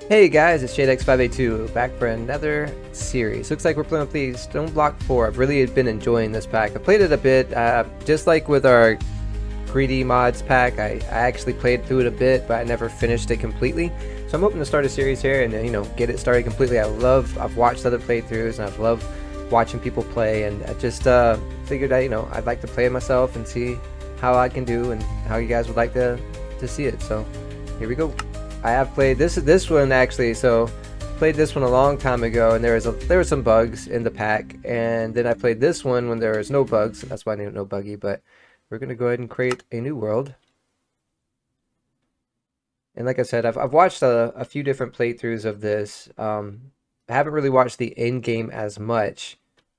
Hey guys, it's Shadex582 back for another series. Looks like we're playing with the Stoneblock 4. I've really been enjoying this pack. I played it a bit, just like with our greedy mods pack. I actually played through it a bit, but I never finished it completely. So I'm hoping to start a series here and get it started completely. I've watched other playthroughs and I've loved watching people play, and I just figured I'd like to play it myself and see how I can do and how you guys would like to see it. So here we go. I have played this one actually. So played this one a long time ago, and there were some bugs in the pack, and then I played this one when there was no bugs, and that's why I named it No Buggy. But we're gonna go ahead and create a new world. And like I said, I've watched a few different playthroughs of this. I haven't really watched the end game as much,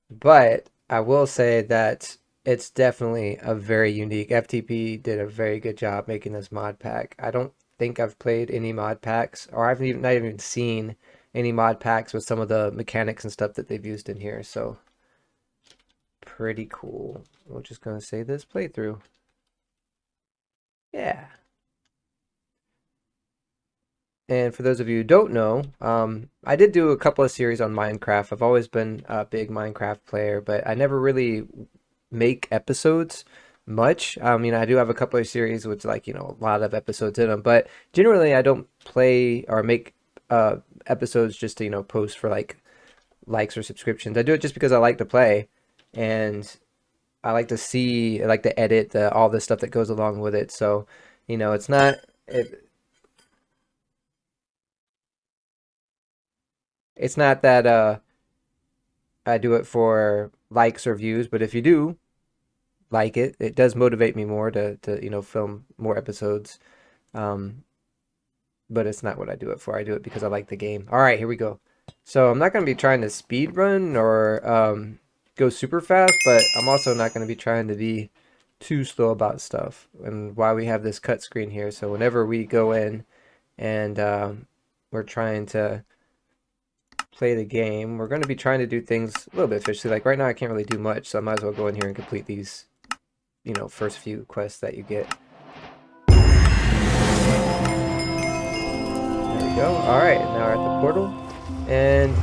but I will say that it's definitely a very unique. FTP did a very good job making this mod pack. I don't think I've played any mod packs, or I've not even seen any mod packs with some of the mechanics and stuff that they've used in here. So pretty cool. We're just gonna say this playthrough. Yeah. And for those of you who don't know, I did do a couple of series on Minecraft. I've always been a big Minecraft player, but I never really make episodes much. I do have a couple of series with a lot of episodes in them, but generally I don't play or make episodes just to, post for likes or subscriptions. I do it just because I like to play, and I like to see, I like to edit all the stuff that goes along with it. So, it's not it, it's not that I do it for likes or views, but if you do like it, it does motivate me more to film more episodes. Um, but it's not what I do it for. I do it because I like the game. All right, here we go. So I'm not going to be trying to speed run or go super fast, but I'm also not going to be trying to be too slow about stuff. And why we have this cut screen here, so whenever we go in and we're trying to play the game, we're going to be trying to do things a little bit efficiently. Like right now I can't really do much, so I might as well go in here and complete these, first few quests that you get. There we go. Alright, now we're at the portal, and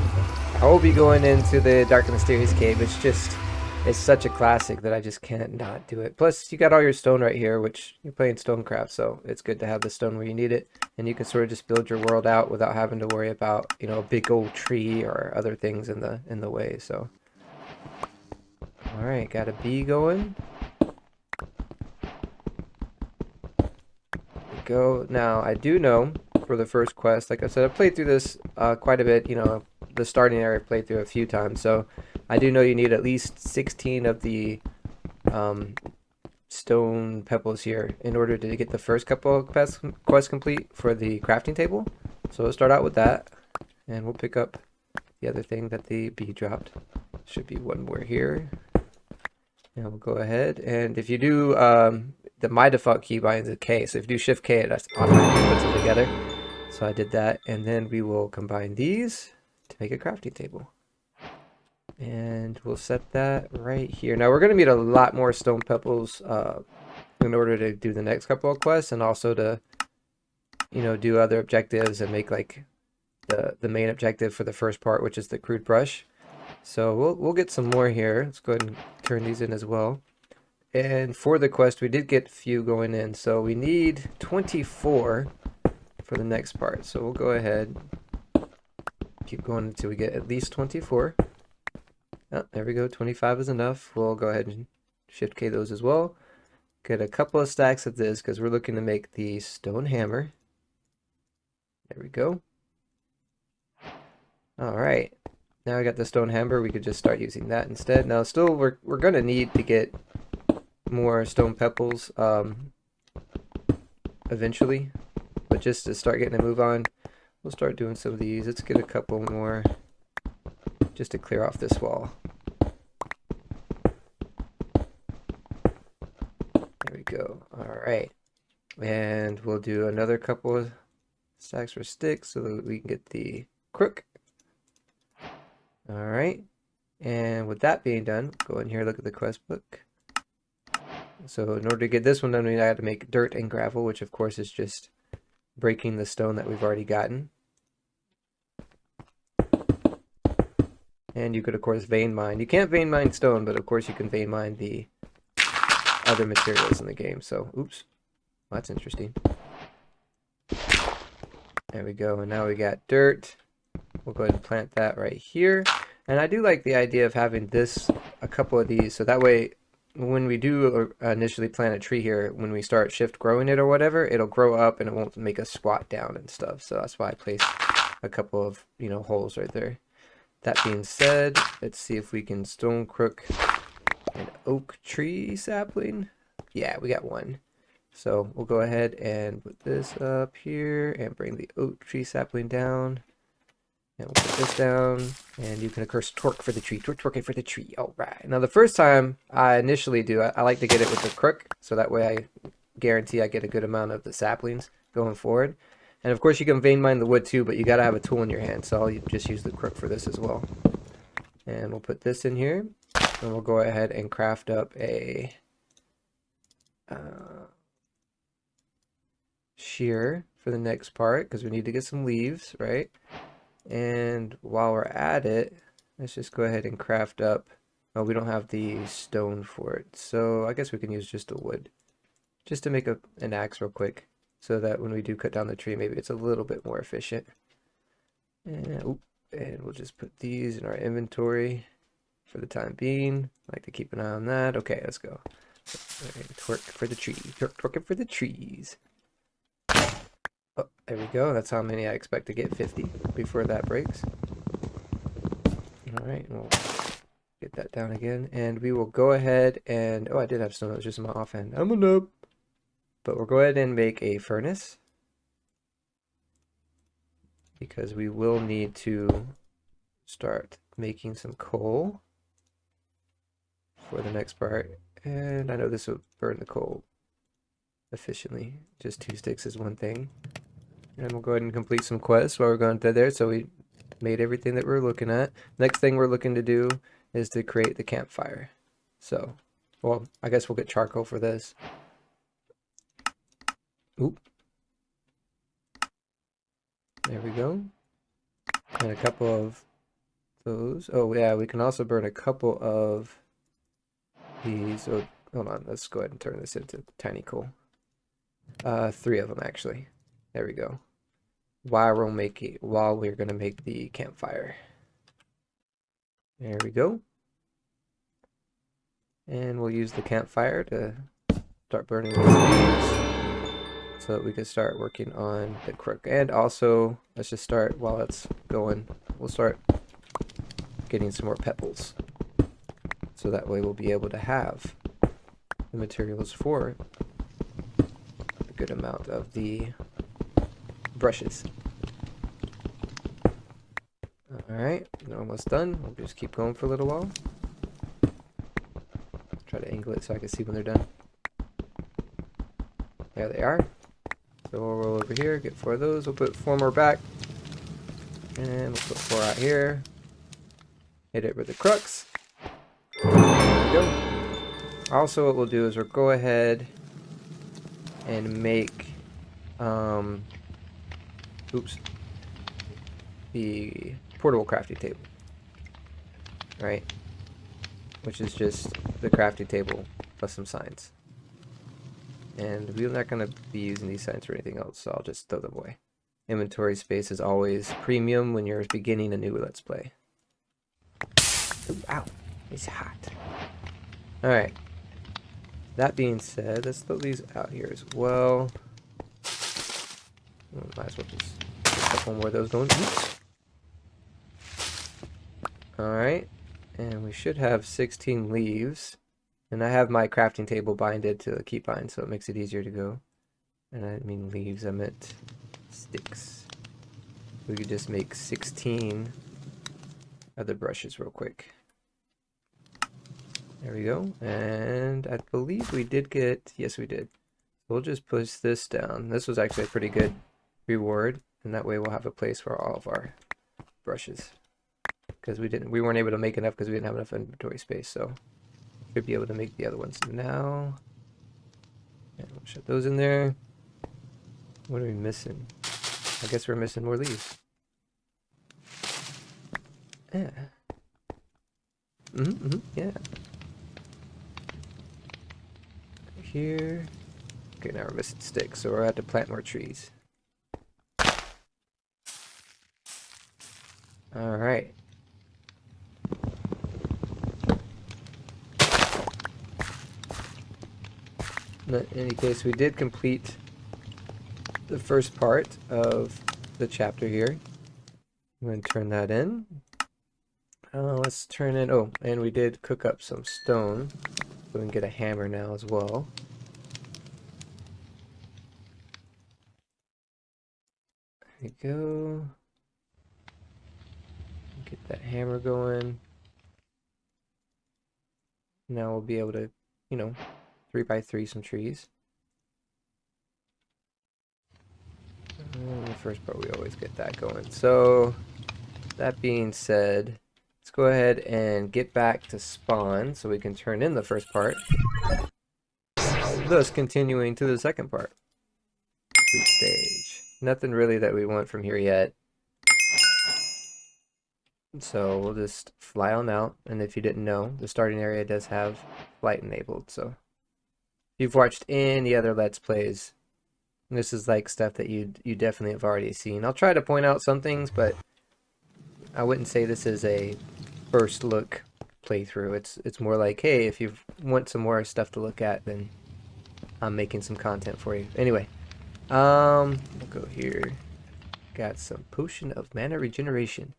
I will be going into the Dark and Mysterious Cave. It's such a classic that I just can't not do it. Plus, you got all your stone right here, which you're playing Stonecraft, so it's good to have the stone where you need it, and you can sort of just build your world out without having to worry about, a big old tree or other things in the way. So, all right, got a bee going. Go now. I do know for the first quest, like I said, I played through this quite a bit. The starting area I played through a few times, so I do know you need at least 16 of the stone pebbles here in order to get the first couple of quests complete for the crafting table. So we'll start out with that, and we'll pick up the other thing that the bee dropped. Should be one more here. And we'll go ahead, and if you do, my default keybind is a K, so if you do Shift K, it automatically puts them together. So I did that, and then we will combine these to make a crafting table. And we'll set that right here. Now we're going to need a lot more stone pebbles in order to do the next couple of quests, and also to, do other objectives and make like the main objective for the first part, which is the crude brush. So we'll get some more here. Let's go ahead and turn these in as well. And for the quest, we did get a few going in, so we need 24 for the next part. So we'll go ahead, keep going until we get at least 24. Oh, there we go. 25 is enough. We'll go ahead and Shift K those as well. Get a couple of stacks of this because we're looking to make the stone hammer. There we go. All right. Now I got the stone hammer. We could just start using that instead. Now, still, we're gonna need to get more stone pebbles eventually, but just to start getting a move on, we'll start doing some of these. Let's get a couple more just to clear off this wall. There we go. All right, and we'll do another couple of stacks for sticks so that we can get the crook. All right, and with that being done, go in here, look at the quest book. So in order to get this one done, we had to make dirt and gravel, which of course is just breaking the stone that we've already gotten. And you could, of course, vein mine. You can't vein mine stone, but of course you can vein mine the other materials in the game. So, oops. Well, that's interesting. There we go. And now we got dirt. We'll go ahead and plant that right here. And I do like the idea of having this, a couple of these, so that way when we do initially plant a tree here, when we start shift growing it or whatever, it'll grow up and it won't make us squat down and stuff. So that's why I placed a couple of, holes right there. That being said, let's see if we can stone crook an oak tree sapling. Yeah, we got one. So we'll go ahead and put this up here and bring the oak tree sapling down. And we'll put this down, and you can of course torque for the tree. Torque it for the tree. All right. Now the first time I initially do, I like to get it with the crook, so that way I guarantee I get a good amount of the saplings going forward. And of course you can vein mine the wood too, but you gotta have a tool in your hand, so I'll just use the crook for this as well. And we'll put this in here, and we'll go ahead and craft up a shear for the next part, because we need to get some leaves, right? And while we're at it, let's just go ahead and craft up. Oh, we don't have the stone for it, so I guess we can use just the wood, just to make an axe real quick, so that when we do cut down the tree, maybe it's a little bit more efficient. And we'll just put these in our inventory for the time being. I like to keep an eye on that. Okay, let's go. Torque for the tree. Torque it for the trees. Oh, there we go. That's how many I expect to get, 50 before that breaks. All right, we'll get that down again, and we will go ahead and, oh, I did have stone. It was just in my offhand. I'm a noob. But we'll go ahead and make a furnace, because we will need to start making some coal for the next part. And I know this will burn the coal efficiently. Just 2 sticks is one thing. And we'll go ahead and complete some quests while we're going through there. So we made everything that we're looking at. Next thing we're looking to do is to create the campfire. So, well, I guess we'll get charcoal for this. Oop. There we go. And a couple of those. Oh yeah, we can also burn a couple of these. Oh, hold on. Let's go ahead and turn this into tiny coal. 3 of them actually. There we go. While we're gonna make the campfire. There we go. And we'll use the campfire to start burning these leaves, so that we can start working on the crook. And also, let's just start while it's going. We'll start getting some more pebbles, so that way we'll be able to have the materials for a good amount of the brushes. Alright, we're almost done. We'll just keep going for a little while. Try to angle it so I can see when they're done. There they are. So we'll roll over here, get 4 of those. We'll put 4 more back. And we'll put 4 out here. Hit it with the crux. There we go. Also, what we'll do is we'll go ahead and make the portable crafting table, right? Which is just the crafting table plus some signs. And we're not going to be using these signs for anything else, so I'll just throw them away. Inventory space is always premium when you're beginning a new Let's Play. Ooh, ow, it's hot. Alright. That being said, let's throw these out here as well. Might as well just get a couple more of those going. Alright. And we should have 16 leaves. And I have my crafting table binded to a key bind, so it makes it easier to go. And I didn't mean leaves, I meant sticks. We could just make 16 other brushes real quick. There we go. And I believe we did get, yes we did. We'll just push this down. This was actually a pretty good reward, and that way we'll have a place for all of our brushes. Because we weren't able to make enough because we didn't have enough inventory space, so should be able to make the other ones now. And we'll shut those in there. What are we missing? I guess we're missing more leaves. Yeah. Yeah. Here. Okay, now we're missing sticks, so we're going to have to plant more trees. Alright. In any case, we did complete the first part of the chapter here. I'm going to turn that in. Let's turn in... Oh, and we did cook up some stone, so we can get a hammer now as well. There we go. Get that hammer going. Now we'll be able to, 3x3 some trees. And the first part, we always get that going. So, that being said, let's go ahead and get back to spawn so we can turn in the first part. Thus, continuing to the second part. Complete stage. Nothing really that we want from here yet. So we'll just fly on out, and if you didn't know, the starting area does have flight enabled, so if you've watched any other Let's Plays, this is like stuff that you definitely have already seen. I'll try to point out some things, but I wouldn't say this is a first look playthrough. It's more like, hey, if you want some more stuff to look at, then I'm making some content for you. Anyway, we'll go here. Got some potion of mana regeneration.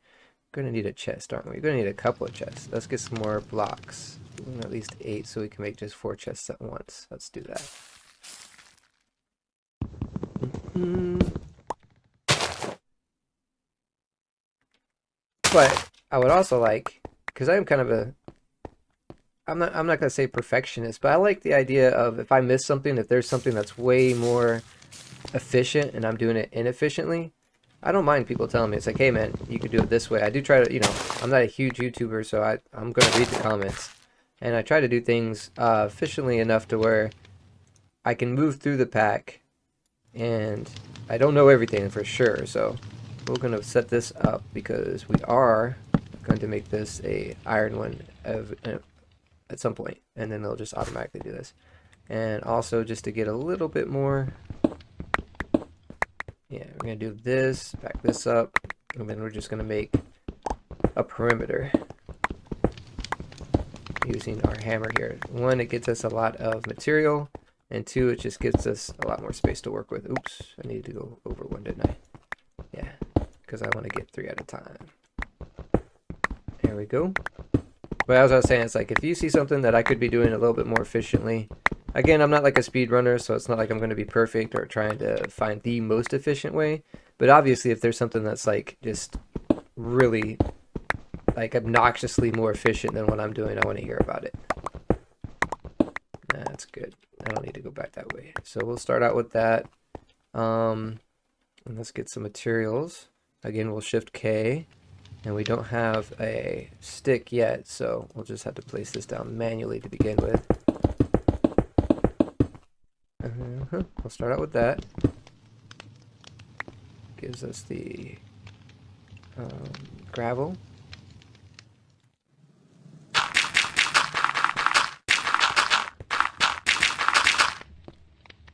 Gonna need a chest, aren't we? We're gonna need a couple of chests. Let's get some more blocks. We need at least 8 so we can make just 4 chests at once. Let's do that. But I would also like, because I'm kind of a, I'm not gonna say perfectionist, but I like the idea of if I miss something, if there's something that's way more efficient and I'm doing it inefficiently, I don't mind people telling me. It's like, hey man, you could do it this way. I do try to, I'm not a huge YouTuber, so I'm going to read the comments. And I try to do things efficiently enough to where I can move through the pack. And I don't know everything for sure, so we're going to set this up because we are going to make this a iron one at some point. And then they'll just automatically do this. And also just to get a little bit more... Yeah, we're going to do this, back this up, and then we're just going to make a perimeter using our hammer here. 1, it gets us a lot of material, and 2, it just gives us a lot more space to work with. Oops, I needed to go over 1, didn't I? Yeah, because I want to get 3 at a time. There we go. But as I was saying, it's like if you see something that I could be doing a little bit more efficiently, again, I'm not like a speedrunner, so it's not like I'm going to be perfect or trying to find the most efficient way. But obviously, if there's something that's like just really like obnoxiously more efficient than what I'm doing, I want to hear about it. That's good. I don't need to go back that way. So we'll start out with that. And let's get some materials. Again, we'll shift K. And we don't have a stick yet, so we'll just have to place this down manually to begin with. We'll start out with that. Gives us the gravel.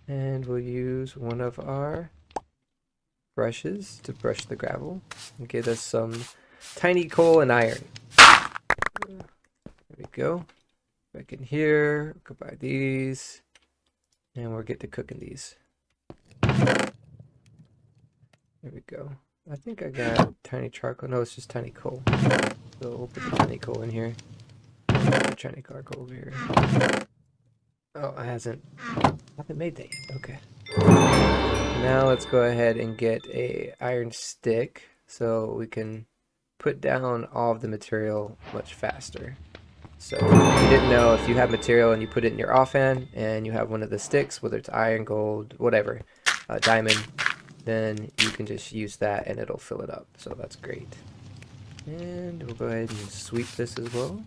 And we'll use one of our brushes to brush the gravel and get us some tiny coal and iron. There we go. Back in here, go buy these, and we'll get to cooking these. There we go. I think I got tiny charcoal. No, it's just tiny coal. So we'll put the tiny coal in here. Put the tiny charcoal over here. Oh, I haven't made that yet. Okay. Now let's go ahead and get a iron stick so we can put down all of the material much faster. So if you didn't know, if you have material and you put it in your offhand and you have one of the sticks, whether it's iron, gold, whatever, diamond, then you can just use that and it'll fill it up. So that's great. And we'll go ahead and sweep this as well.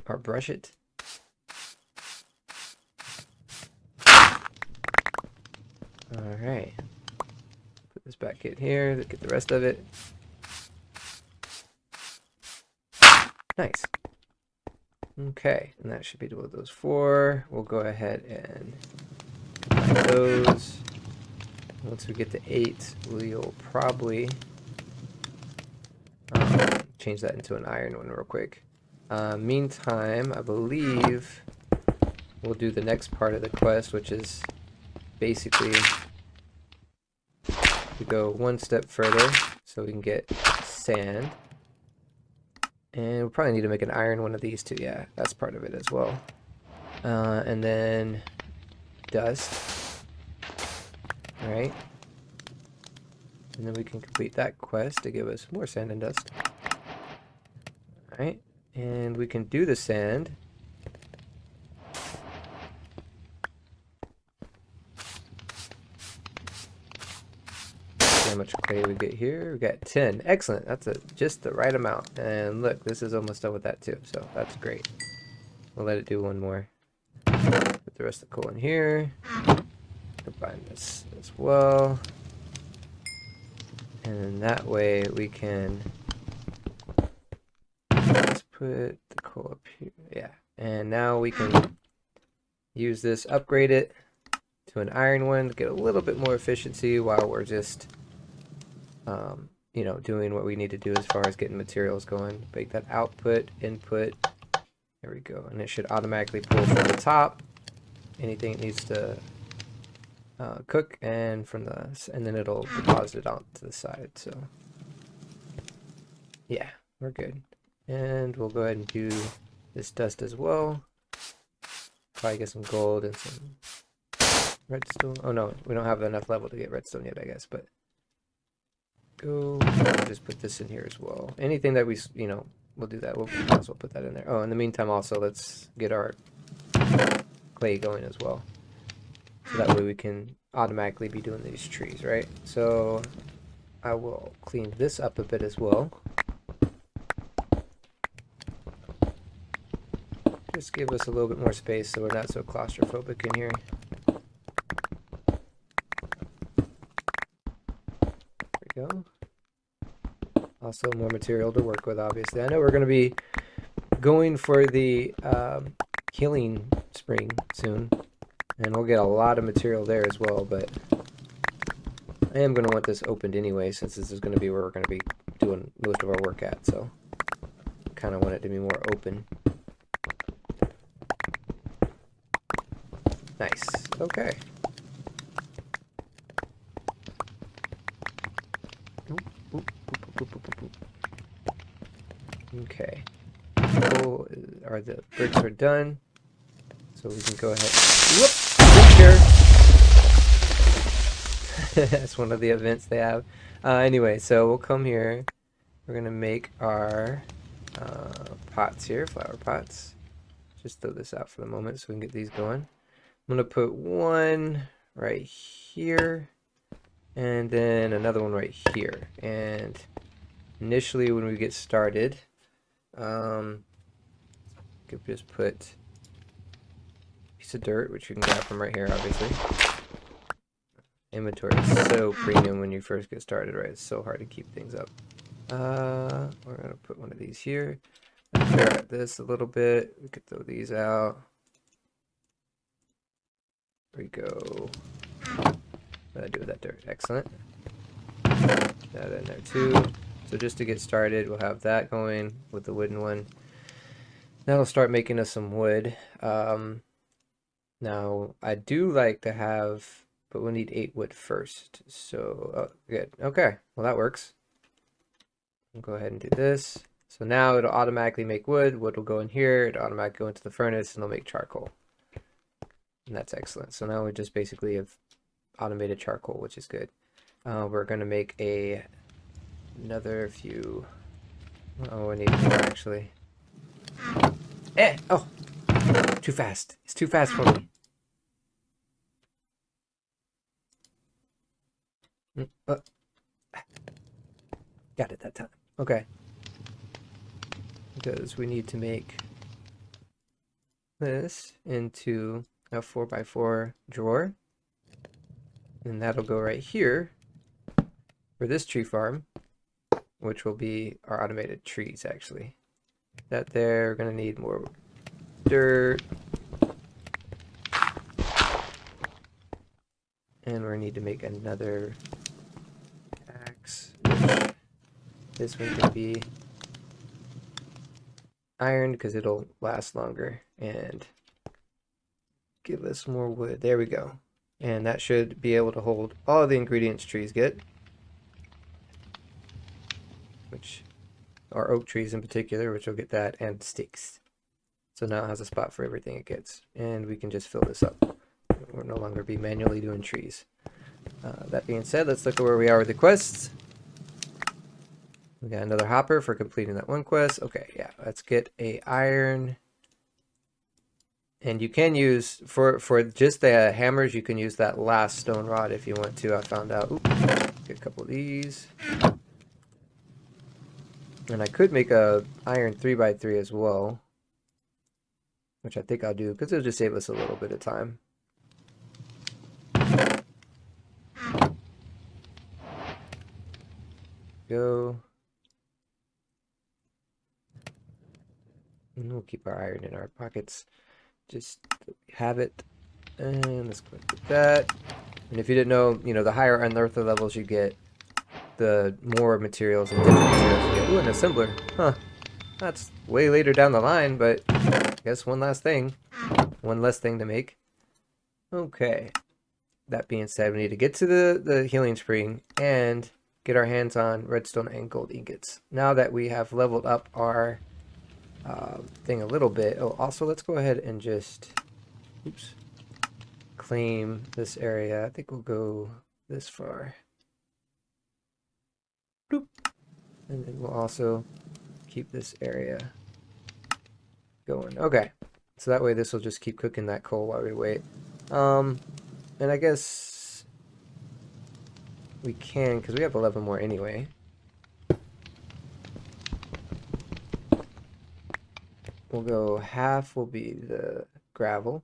Or brush it. Alright. Put this back in here, get the rest of it. Nice. Okay, and that should be what those for. We'll go ahead and combine those. Once we get to 8, we'll probably change that into an iron one real quick. Meantime, I believe we'll do the next part of the quest, which is basically to go one step further so we can get sand. And we'll probably need to make an iron one of these too. Yeah, that's part of it as well. And then dust. Alright. And then we can complete that quest to give us more sand and dust. Alright. And we can do the sand. See how much clay we get here. We got 10. Excellent. That's just the right amount. And look, this is almost done with that too. So that's great. We'll let it do one more. Put the rest of the coal in here. Combine this as well. And that way we can let's put the coal up here. Yeah. And now we can use this, upgrade it to an iron one to get a little bit more efficiency while we're just you know, doing what we need to do as far as getting materials going. Make that output, input. There we go. And it should automatically pull from the top anything it needs to cook, and from the then it'll deposit it onto the side. So yeah, we're good. And we'll go ahead and do this dust as well. Probably get some gold and some redstone. Oh no, we don't have enough level to get redstone yet, I guess, but go just put this in here as well. Anything that we, you know, we'll do that. We'll also put that in there. Oh, in the meantime, also let's get our clay going as well, so that way we can automatically be doing these trees, right? So I will clean this up a bit as well. Just give us a little bit more space so we're not so claustrophobic in here. There we go. Also more material to work with, obviously. I know we're going to be going for the healing spring soon, and we'll get a lot of material there as well, but I am going to want this opened anyway, since this is going to be where we're going to be doing most of our work at, so I kind of want it to be more open. Nice. Okay. Okay. Cool. The bricks are done, so we can go ahead. Whoop! Here. That's one of the events they have. Anyway, so we'll come here. We're gonna make our pots here, flower pots. Just throw this out for the moment so we can get these going. I'm gonna put one right here, and then another one right here. And initially, when we get started, could just put a piece of dirt, which you can grab from right here, obviously. Inventory is so premium when you first get started, right? It's so hard to keep things up. We're gonna put one of these here. Clear out this a little bit. We could throw these out. There we go. What did I do with that dirt? Excellent. That in there too. So just to get started, we'll have that going with the wooden one. That'll start making us some wood. Now, I do like to have, but we'll need 8 wood first. So, oh, good. Okay, well that works. We'll go ahead and do this. So now it'll automatically make wood. Wood will go in here. It'll automatically go into the furnace, and it'll make charcoal. And that's excellent. So now we just basically have automated charcoal, which is good. We're going to make another few. Oh, we need more actually. Oh, too fast. It's too fast for me. Got it that time. Okay. Because we need to make this into a 4x4 drawer. And that'll go right here for this tree farm, which will be our automated trees, actually. That there. We're gonna need more dirt. And we're gonna need to make another axe. This one can be iron because it'll last longer and give us more wood. There we go. And that should be able to hold all the ingredients trees get, which are oak trees in particular, which will get that, and sticks. So now it has a spot for everything it gets. And we can just fill this up. We'll no longer be manually doing trees. That being said, let's look at where we are with the quests. We got another hopper for completing that one quest. Okay, yeah, let's get a iron. And you can use, for just the hammers, you can use that last stone rod if you want to. I found out. Oops, get a couple of these. And I could make a iron 3x3 as well, which I think I'll do because it'll just save us a little bit of time. Go. And we'll keep our iron in our pockets. Just have it. And let's click with that. And if you didn't know, the higher unearther levels you get, the more materials and different materials you get. Ooh, an assembler. Huh. That's way later down the line, but I guess one less thing to make. Okay. That being said, we need to get to the healing spring and get our hands on redstone and gold ingots. Now that we have leveled up our thing a little bit. Oh, also let's go ahead and just claim this area. I think we'll go this far. Boop. And then we'll also keep this area going. Okay. So that way this will just keep cooking that coal while we wait. And I guess we can, because we have 11 more anyway. We'll go half will be the gravel.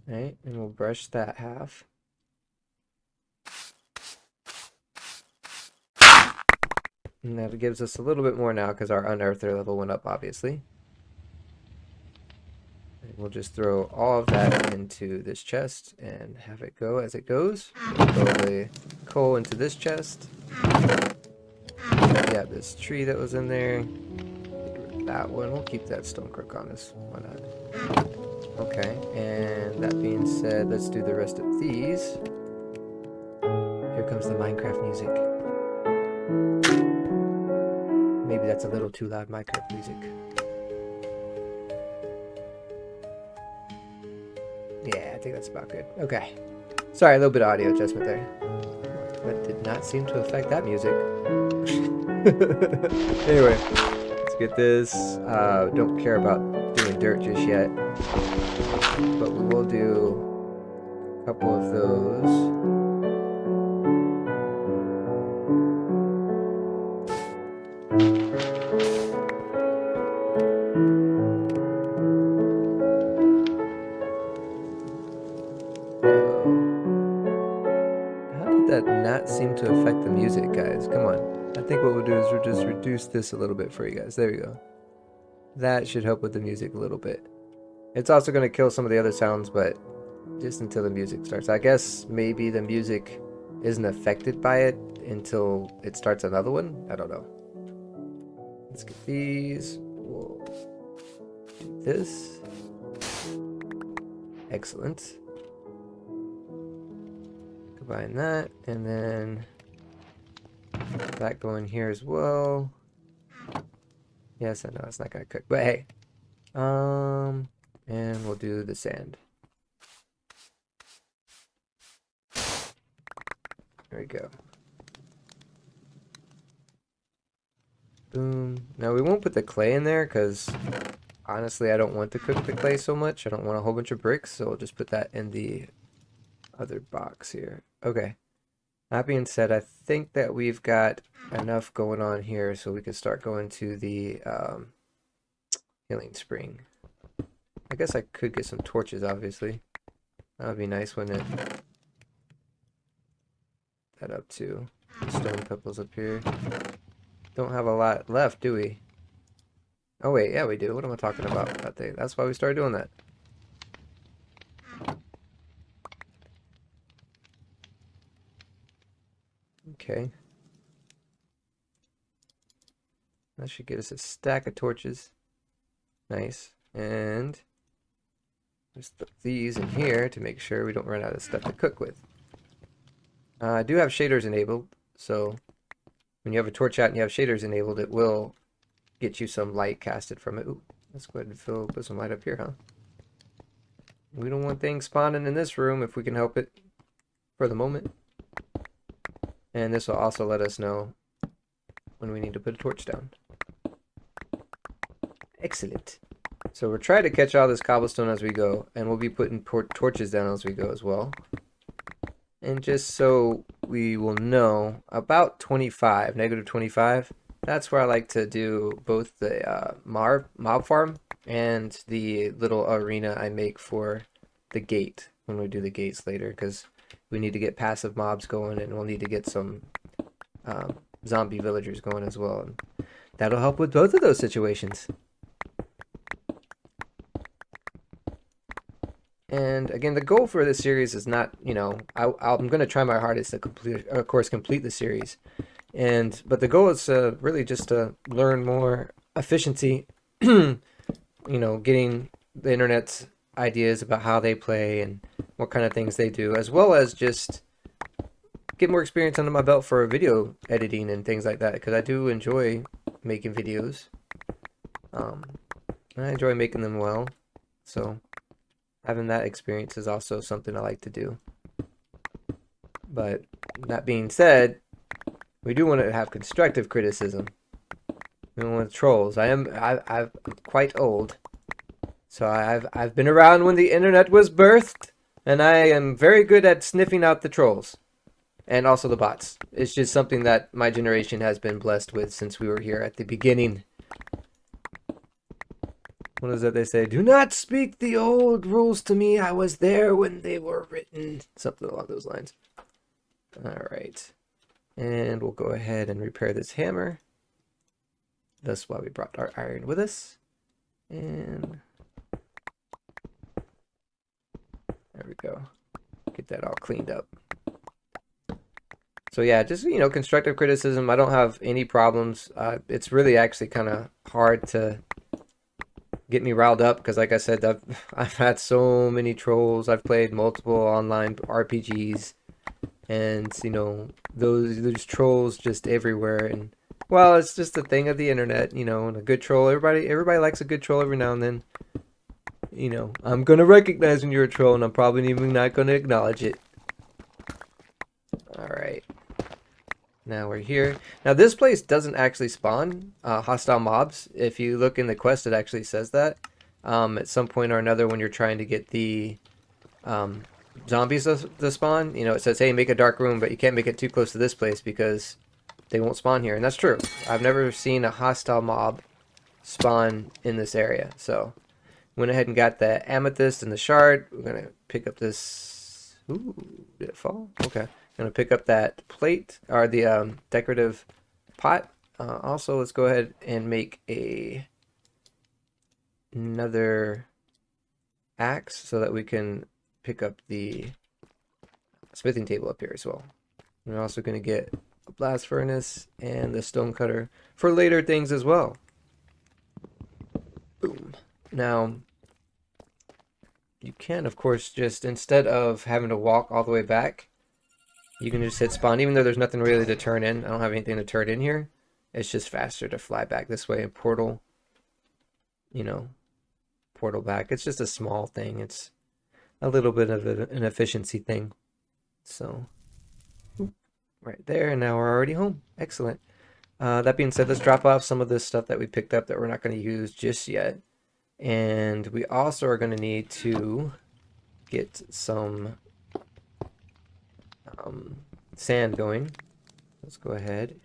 Right, and we'll brush that half. And that gives us a little bit more now because our unearther level went up, obviously. And we'll just throw all of that into this chest and have it go as it goes. We'll throw the coal into this chest. Yeah, this tree that was in there. Get rid of that one. We'll keep that stone crook on us. Why not? Okay, and that being said, let's do the rest of these. Here comes the Minecraft music. Maybe that's a little too loud Minecraft music. Yeah, I think that's about good. Okay. Sorry, a little bit of audio adjustment there. That did not seem to affect that music. Anyway, let's get this. Don't care about doing dirt just yet. But we will do a couple of those. How did that not seem to affect the music, guys? Come on. I think what we'll do is we'll just reduce this a little bit for you guys. There we go. That should help with the music a little bit. It's also going to kill some of the other sounds, but just until the music starts. I guess maybe the music isn't affected by it until it starts another one. I don't know. Let's get these. We'll do this. Excellent. Combine that, and then that go in here as well. Yes, I know it's not gonna cook, but hey. And we'll do the sand. There we go. Boom. Now we won't put the clay in there because honestly I don't want to cook the clay so much. I don't want a whole bunch of bricks, so we'll just put that in the other box here. Okay. That being said, I think that we've got enough going on here so we can start going to the healing spring. I guess I could get some torches, obviously. That would be nice, wouldn't it? That up too. Stone pebbles up here. Don't have a lot left, do we? Oh wait, yeah we do. What am I talking about? That's why we started doing that. Okay. That should get us a stack of torches. Nice. And just put these in here to make sure we don't run out of stuff to cook with. I do have shaders enabled, so when you have a torch out and you have shaders enabled, it will get you some light casted from it. Ooh, let's go ahead and put some light up here, huh? We don't want things spawning in this room if we can help it for the moment. And this will also let us know when we need to put a torch down. Excellent. So we're trying to catch all this cobblestone as we go, and we'll be putting torches down as we go as well. And just so we will know, about 25, negative 25, that's where I like to do both the mob farm and the little arena I make for the gate when we do the gates later, because we need to get passive mobs going, and we'll need to get some zombie villagers going as well. And that'll help with both of those situations. And again, the goal for this series is not, you know, I'm going to try my hardest to complete the series. But the goal is really just to learn more efficiency, you know, getting the internet's ideas about how they play and what kind of things they do, as well as just get more experience under my belt for video editing and things like that, because I do enjoy making videos. I enjoy making them well, so having that experience is also something I like to do. But that being said, we do want to have constructive criticism. We don't want trolls. I'm quite old, so I've been around when the internet was birthed, and I am very good at sniffing out the trolls. And also the bots. It's just something that my generation has been blessed with since we were here at the beginning. What is that they say? Do not speak the old rules to me. I was there when they were written. Something along those lines. Alright. And we'll go ahead and repair this hammer. That's why we brought our iron with us. And there we go. Get that all cleaned up. So yeah, just, you know, constructive criticism. I don't have any problems. It's really actually kind of hard to get me riled up because, like I said, I've had so many trolls. I've played multiple online RPGs, and you know, there's trolls just everywhere. And well, it's just a thing of the internet, you know. And a good troll, everybody likes a good troll every now and then. You know, I'm gonna recognize when you're a troll, and I'm probably even not gonna acknowledge it. All right. Now we're here. Now this place doesn't actually spawn hostile mobs. If you look in the quest, it actually says that. At some point or another when you're trying to get the zombies to spawn, you know, it says, hey, make a dark room, but you can't make it too close to this place because they won't spawn here. And that's true. I've never seen a hostile mob spawn in this area. So went ahead and got the amethyst and the shard. We're going to pick up this. Ooh, did it fall? Okay. Gonna pick up that plate or the decorative pot. Also, let's go ahead and make another axe so that we can pick up the smithing table up here as well. We're also gonna get a blast furnace and the stone cutter for later things as well. Boom. Now, you can, of course, just instead of having to walk all the way back, you can just hit spawn, even though there's nothing really to turn in. I don't have anything to turn in here. It's just faster to fly back this way and portal, you know, portal back. It's just a small thing. It's a little bit of an efficiency thing. So, right there, and now we're already home. Excellent. That being said, let's drop off some of this stuff that we picked up that we're not going to use just yet. And we also are going to need to get some sand going. Let's go ahead.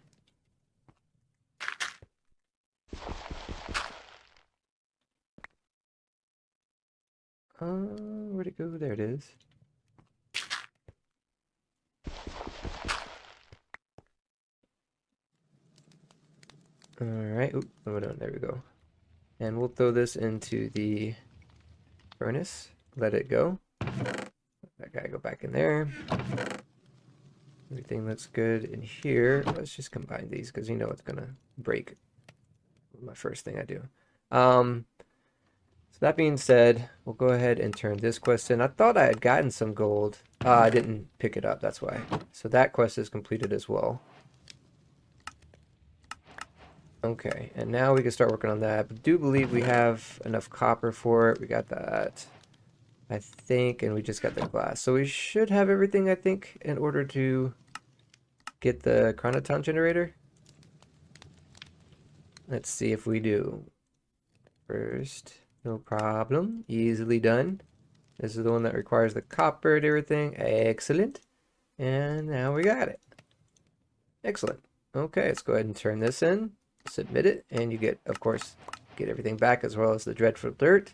Where'd it go? There it is. All right. Oop, what am I doing? There we go. And we'll throw this into the furnace. Let it go. That guy go back in there. Everything looks good in here. Let's just combine these because you know it's gonna break. My first thing I do. So that being said, we'll go ahead and turn this quest in. I thought I had gotten some gold. I didn't pick it up, that's why. So that quest is completed as well. Okay, and now we can start working on that. I do believe we have enough copper for it. We got that, I think, and we just got the glass. So we should have everything, I think, in order to get the chronoton generator. Let's see if we do. First, no problem. Easily done. This is the one that requires the copper and everything. Excellent. And now we got it. Excellent. Okay, let's go ahead and turn this in. Submit it. And you get, of course, get everything back as well as the dreadful dirt.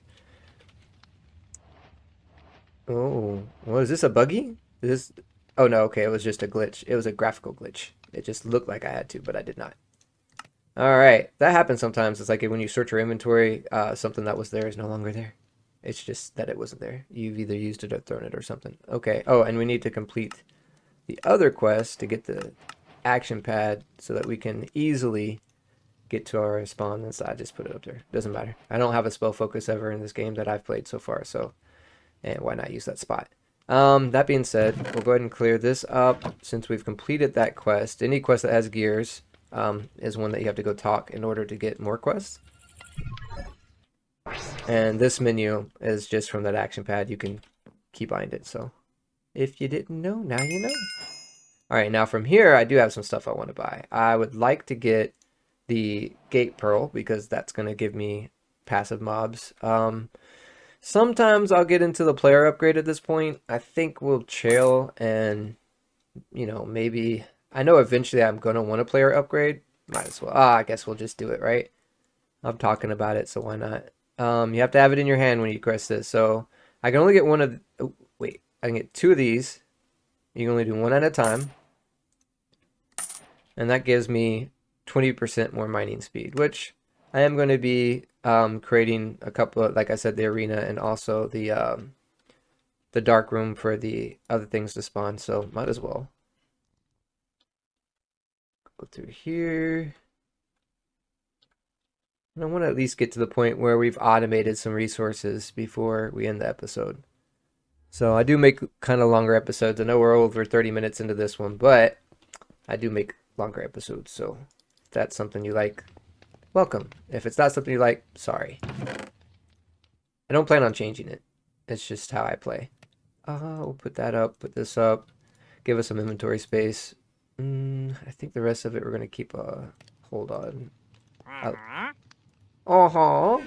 Oh, well, is this a buggy? Is this... Oh, no, okay, it was just a glitch. It was a graphical glitch. It just looked like I had to, but I did not. All right, that happens sometimes. It's like when you search your inventory, something that was there is no longer there. It's just that it wasn't there. You've either used it or thrown it or something. Okay. Oh, and we need to complete the other quest to get the action pad so that we can easily get to our spawn. And so I just put it up there. Doesn't matter. I don't have a spell focus ever in this game that I've played so far, so and why not use that spot? That being said, we'll go ahead and clear this up since we've completed that quest. Any quest that has gears is one that you have to go talk in order to get more quests. And this menu is just from that action pad. You can keybind it. So if you didn't know, now you know. All right, now from here, I do have some stuff I want to buy. I would like to get the gate pearl because that's going to give me passive mobs. Sometimes I'll get into the player upgrade at this point. I think we'll chill and, you know, maybe... I know eventually I'm going to want a player upgrade. Might as well. I guess we'll just do it, right? I'm talking about it, so why not? You have to have it in your hand when you quest this. So I can only get one of... Oh, wait. I can get two of these. You can only do one at a time. And that gives me 20% more mining speed, which I am going to be creating a couple of, like I said, the arena and also the dark room for the other things to spawn. So might as well go through here. And I want to at least get to the point where we've automated some resources before we end the episode. So I do make kind of longer episodes. I know we're over 30 minutes into this one, but I do make longer episodes. So if that's something you like, welcome. If it's not something you like, sorry. I don't plan on changing it. It's just how I play. We'll put that up, put this up, give us some inventory space. I think the rest of it we're going to keep a hold on. Uh-huh. How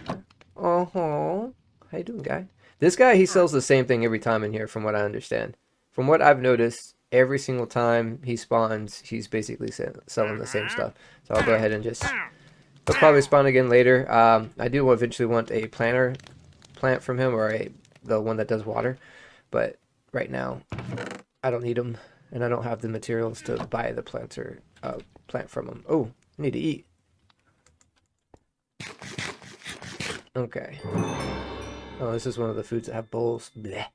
you doing, guy? This guy, he sells the same thing every time in here, from what I understand. From what I've noticed, every single time he spawns, he's basically selling the same stuff. So I'll go ahead and just... He'll probably spawn again later. I do eventually want a plant from him, or the one that does water. But right now, I don't need them, and I don't have the materials to buy the plant from him. Oh, I need to eat. Okay. Oh, this is one of the foods that have bowls. Blech.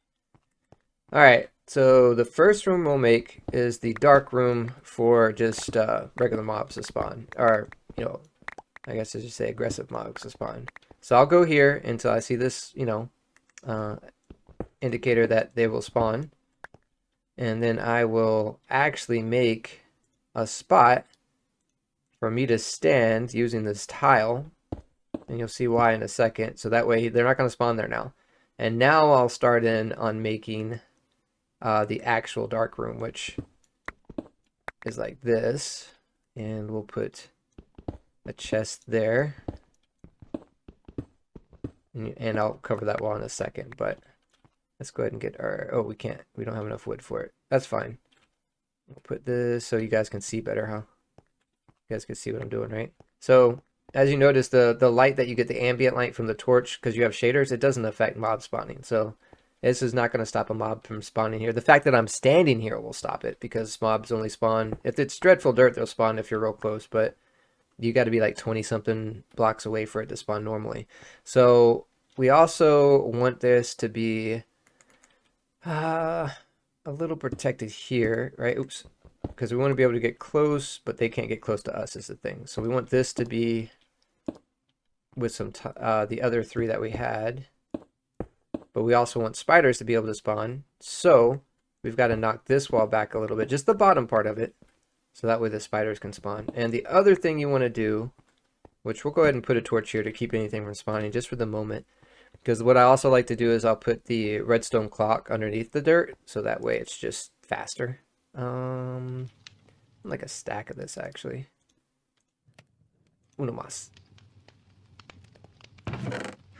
Alright, so the first room we'll make is the dark room for just regular mobs to spawn. Or, you know, I guess I should say aggressive mobs to spawn. So I'll go here until I see this, you know, indicator that they will spawn. And then I will actually make a spot for me to stand using this tile. And you'll see why in a second. So that way they're not going to spawn there now. And now I'll start in on making the actual dark room, which is like this. And we'll put a chest there. And I'll cover that wall in a second. But let's go ahead and get our... Oh, we can't. We don't have enough wood for it. That's fine. We'll put this so you guys can see better, huh? You guys can see what I'm doing, right? So... As you notice, the light that you get, the ambient light from the torch, because you have shaders, it doesn't affect mob spawning. So this is not going to stop a mob from spawning here. The fact that I'm standing here will stop it, because mobs only spawn... If it's dreadful dirt, they'll spawn if you're real close. But you got to be like 20 something blocks away for it to spawn normally. So we also want this to be a little protected here, right? Oops. Because we want to be able to get close, but they can't get close to us is the thing. So we want this to be with some the other three that we had. But we also want spiders to be able to spawn. So we've got to knock this wall back a little bit, just the bottom part of it. So that way the spiders can spawn. And the other thing you want to do, which we'll go ahead and put a torch here to keep anything from spawning just for the moment. Because what I also like to do is I'll put the redstone clock underneath the dirt. So that way it's just faster. Like a stack of this actually. Uno más.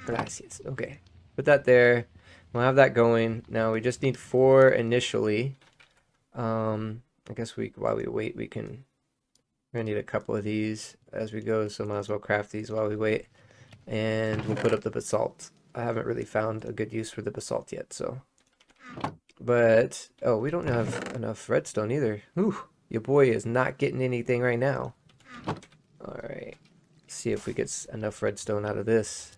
Gracias. Okay. Put that there. We'll have that going. Now we just need 4 initially. I guess while we wait, we're gonna need a couple of these as we go, so might as well craft these while we wait. And we'll put up the basalt. I haven't really found a good use for the basalt yet, so. But, oh, we don't have enough redstone either. Ooh, your boy is not getting anything right now. Alright, see if we get enough redstone out of this.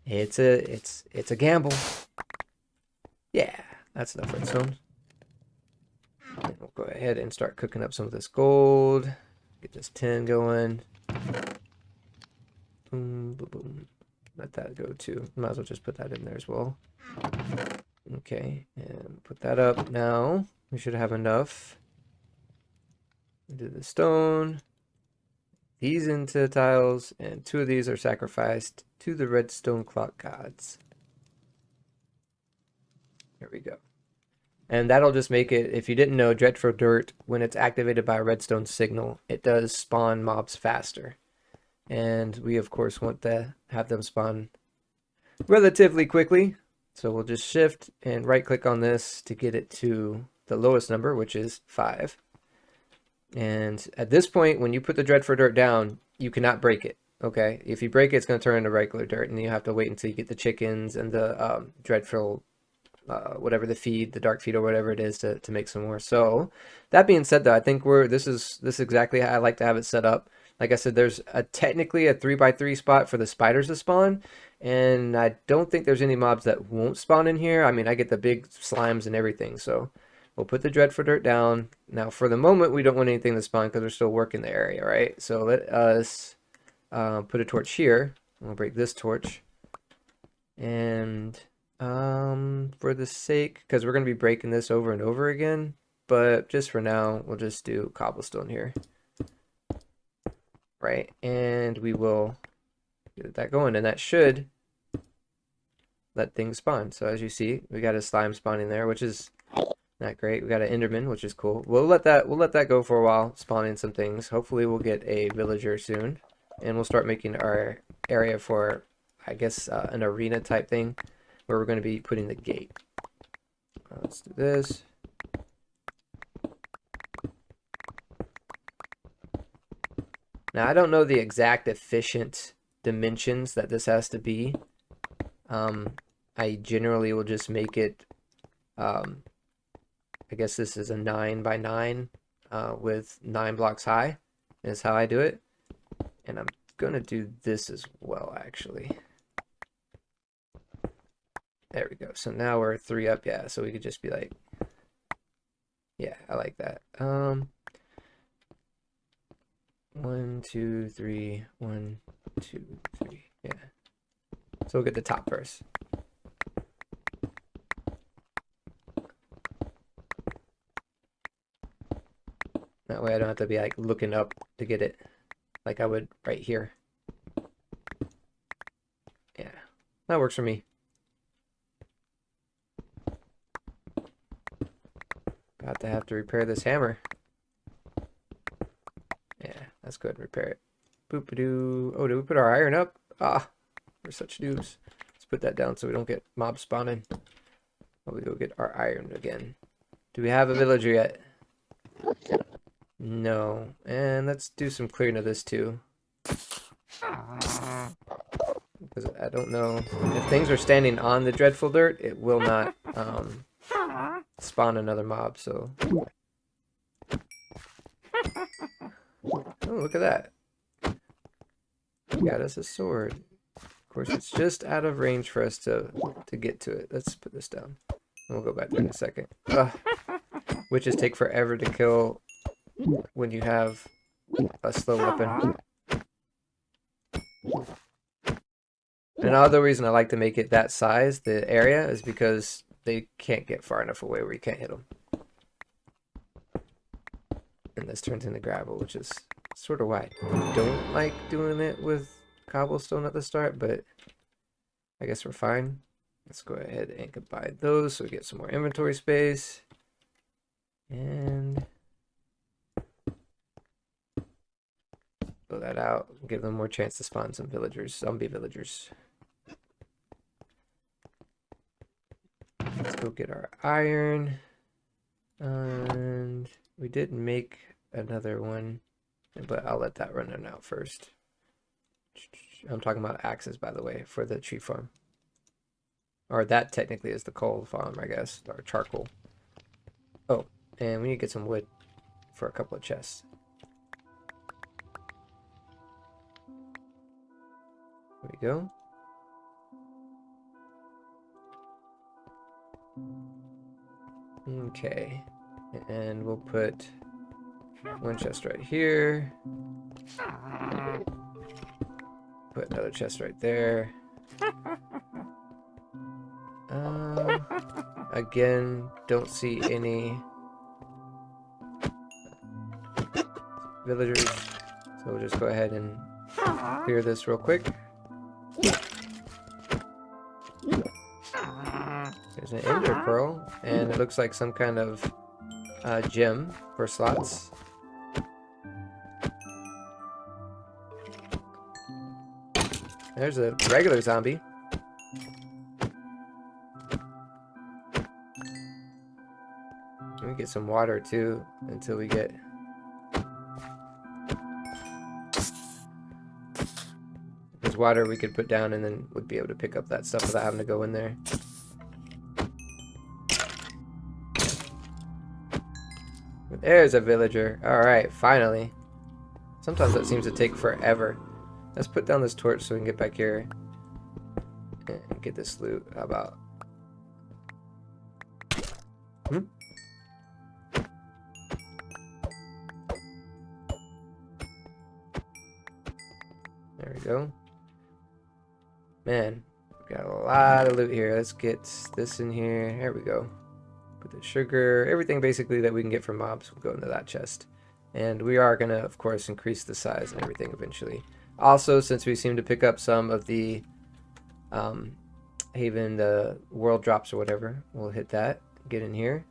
It's a gamble. Yeah, that's enough redstone. And we'll go ahead and start cooking up some of this gold. Get this tin going. Boom, boom, boom. Let that go too. Might as well just put that in there as well. Okay, and put that up now. We should have enough. Do the stone. These into tiles, and 2 of these are sacrificed to the redstone clock gods. There we go. And that'll just make it, if you didn't know, Dreadful Dirt, when it's activated by a redstone signal, it does spawn mobs faster. And we, of course, want to have them spawn relatively quickly. So we'll just shift and right-click on this to get it to the lowest number, which is 5. And at this point, when you put the Dreadful Dirt down, you cannot break it. Okay? If you break it, it's going to turn into regular dirt, and you have to wait until you get the chickens and the Dreadful whatever the feed, the dark feed or whatever it is to make some more. So that being said though, I think this is exactly how I like to have it set up. Like I said, there's technically a 3x3 spot for the spiders to spawn, and I don't think there's any mobs that won't spawn in here. I mean, I get the big slimes and everything, so we'll put the Dreadful Dirt down. Now for the moment, we don't want anything to spawn because we're still working the area, right? So let us put a torch here. We'll break this torch, and for the sake, because we're going to be breaking this over and over again, but just for now, we'll just do cobblestone here. Right, and we will get that going, and that should let things spawn. So as you see, we got a slime spawning there, which is not great. We got an enderman, which is cool. We'll let that go for a while, spawning some things. Hopefully we'll get a villager soon, and we'll start making our area for, I guess, an arena type thing, where we're going to be putting the gate. Let's do this. Now, I don't know the exact efficient dimensions that this has to be. I generally will just make it, I guess this is a 9 by 9 with 9 blocks high is how I do it. And I'm going to do this as well, actually. There we go. So now we're 3 up, yeah. So we could just be like, yeah, I like that. 1, 2, 3, 1, 2, 3, yeah. So we'll get the top first. That way I don't have to be like looking up to get it like I would right here. Yeah, that works for me. About to have to repair this hammer. Yeah, let's go ahead and repair it. Boop-a-doo. Oh, did we put our iron up? Ah, we're such noobs. Let's put that down so we don't get mob spawning. While we go get our iron again. Do we have a villager yet? No. And let's do some clearing of this too. Because I don't know. If things are standing on the Dreadful Dirt, it will not spawn another mob, so Oh, look at that. We got us a sword. Of course, it's just out of range for us to get to it. Let's put this down. We'll go back there in a second. Ugh. Witches take forever to kill when you have a slow weapon. And another reason I like to make it that size, the area, is because they can't get far enough away where you can't hit them. And this turns into gravel, which is sort of why I don't like doing it with cobblestone at the start, but I guess we're fine. Let's go ahead and combine those so we get some more inventory space. And blow that out, give them more chance to spawn some villagers, zombie villagers. Let's go get our iron. And we did make another one, but I'll let that run out first. I'm talking about axes, by the way, for the tree farm. Or that technically is the coal farm, I guess, or charcoal. Oh, and we need to get some wood for a couple of chests. There we go. Okay, and we'll put one chest right here. Put another chest right there. Again, don't see any villagers, so we'll just go ahead and clear this real quick. There's an ender pearl, and it looks like some kind of gem for slots. There's a regular zombie. Let me get some water too until we get... There's water we could put down and then we'd be able to pick up that stuff without having to go in there. There's a villager. Alright, finally. Sometimes that seems to take forever. Let's put down this torch so we can get back here and get this loot. How about... There we go. Man, we got a lot of loot here. Let's get this in here. There we go. Put the sugar, everything basically that we can get from mobs will go into that chest. And we are going to, of course, increase the size and everything eventually. Also, since we seem to pick up some of the Haven, the world drops or whatever, we'll hit that, get in here,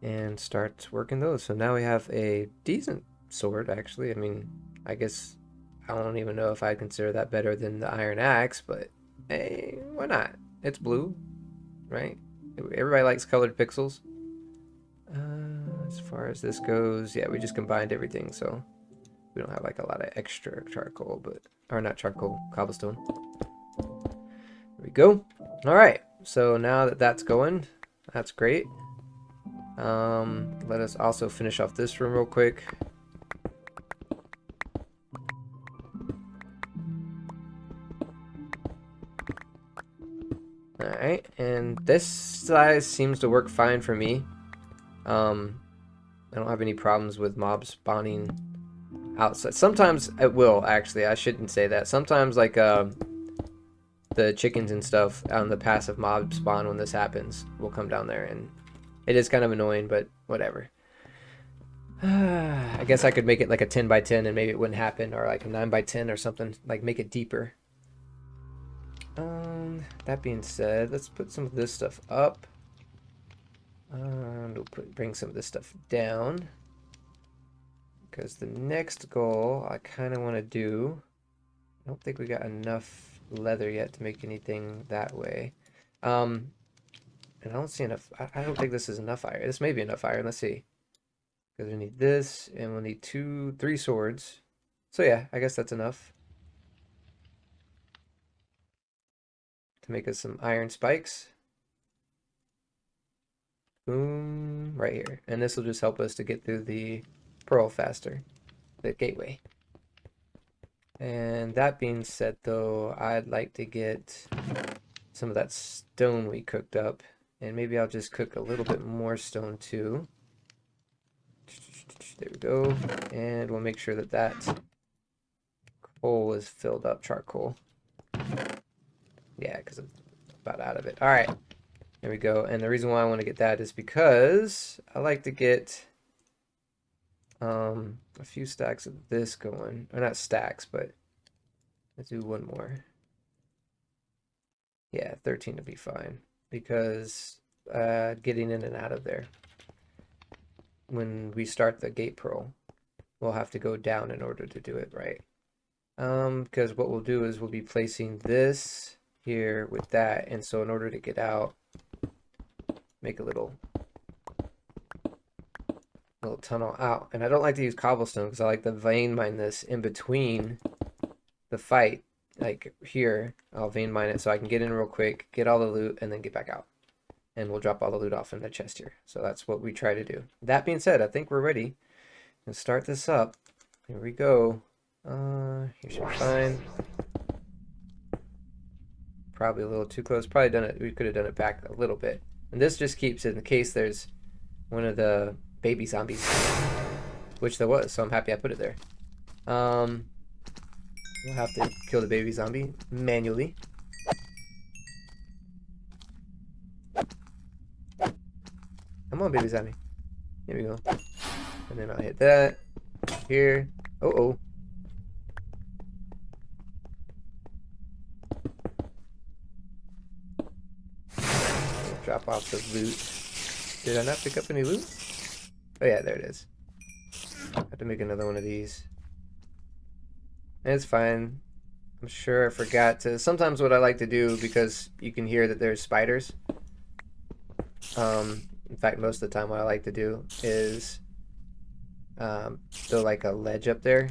and start working those. So now we have a decent sword, actually. I mean, I guess I don't even know if I'd consider that better than the iron axe, but hey, why not? It's blue, right? Everybody likes colored pixels. As far as this goes, yeah, we just combined everything, so we don't have like a lot of extra charcoal, but, or not charcoal, cobblestone. There we go. All right, so now that that's going, that's great. Let us also finish off this room real quick. Alright, and this size seems to work fine for me. I don't have any problems with mobs spawning outside. Sometimes it will, actually. I shouldn't say that. Sometimes, like, the chickens and stuff on the passive mob spawn when this happens will come down there, and it is kind of annoying, but whatever. I guess I could make it like a 10 by 10 and maybe it wouldn't happen, or like a 9 by 10 or something, like make it deeper. That being said, let's put some of this stuff up. And we'll bring some of this stuff down. Because the next goal I kind of want to do... I don't think we got enough leather yet to make anything that way. And I don't see enough... I don't think this is enough iron. This may be enough iron. Let's see. Because we need this, and we'll need 3 swords. So yeah, I guess that's enough to make us some iron spikes. Boom, right here. And this will just help us to get through the pearl faster. the gateway. And that being said, though, I'd like to get some of that stone we cooked up, and maybe I'll just cook a little bit more stone too. There we go. And we'll make sure that that coal is filled up, charcoal. Yeah, because I'm about out of it. All right, there we go. And the reason why I want to get that is because I like to get a few stacks of this going. Or not stacks, but let's do one more. Yeah, 13 to be fine. Because getting in and out of there. When we start the gate pearl, we'll have to go down in order to do it right. Because what we'll do is we'll be placing this here with that, and so in order to get out, make a little tunnel out. And I don't like to use cobblestone because I like to vein mine this in between the fight. Like here, I'll vein mine it so I can get in real quick, get all the loot, and then get back out. And we'll drop all the loot off in the chest here. So that's what we try to do. That being said, I think we're ready. Let's start this up. Here we go. Here should be fine. Probably a little too close. Probably done it. We could have done it back a little bit. And this just keeps it in case there's one of the baby zombies, which there was. So I'm happy I put it there. We'll have to kill the baby zombie manually. Come on, baby zombie. Here we go. And then I'll hit that. Here. Oh. Drop off the loot. Did I not pick up any loot? Oh yeah, there it is. I have to make another one of these. And it's fine. I'm sure I forgot to... Sometimes what I like to do, because you can hear that there's spiders. In fact, most of the time what I like to do is throw like a ledge up there.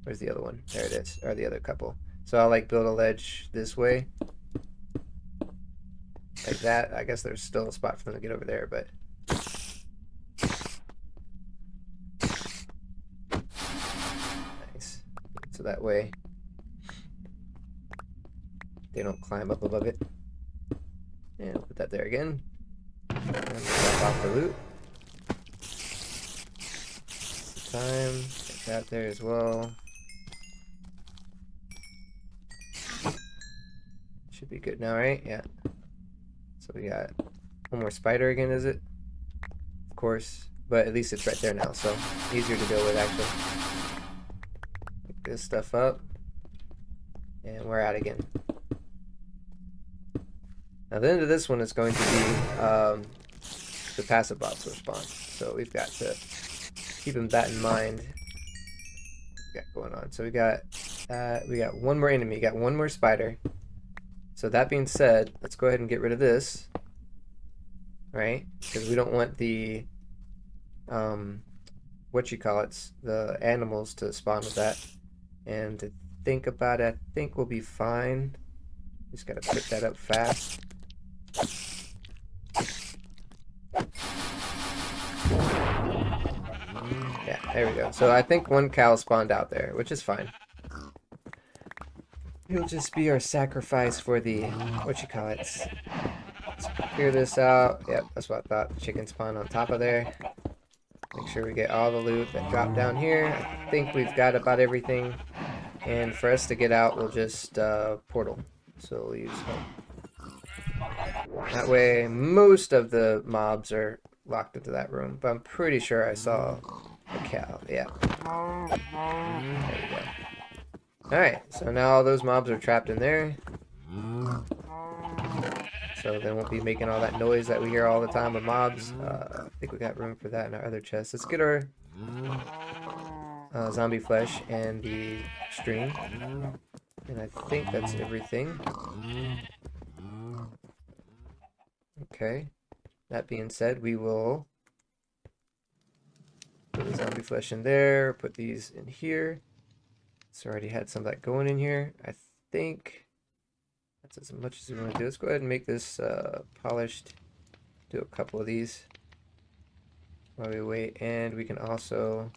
Where's the other one? There it is. Or the other couple. So I'll like build a ledge this way. Like that. I guess there's still a spot for them to get over there, but... Nice. So that way they don't climb up above it. And I'll put that there again. And drop off the loot. Time. Get that there as well. Should be good now, right? Yeah. So we got one more spider again, is it? Of course. But at least it's right there now, so easier to deal with, actually. Pick this stuff up. And we're out again. Now the end of this one is going to be the passive bots response. So we've got to keep that in mind. We got going on. So we got one more enemy. We got one more spider. So that being said, let's go ahead and get rid of this, right? Because we don't want the the animals to spawn with that. And to think about it, I think we'll be fine. Just gotta pick that up fast. Yeah, there we go. So I think one cow spawned out there, which is fine. It'll just be our sacrifice for the, Let's clear this out. Yep, that's what I thought. Chicken spawn on top of there. Make sure we get all the loot that dropped down here. I think we've got about everything. And for us to get out, we'll just portal. So we'll use home. That way, most of the mobs are locked into that room. But I'm pretty sure I saw a cow. Yeah. There we go. Alright, so now all those mobs are trapped in there. So they won't be making all that noise that we hear all the time with mobs. I think we got room for that in our other chest. Let's get our zombie flesh and the string. And I think that's everything. Okay. That being said, we will put the zombie flesh in there, put these in here. It's already had some of that going in here. I think that's as much as we want to do. Let's go ahead and make this polished. Do a couple of these while we wait. And we can also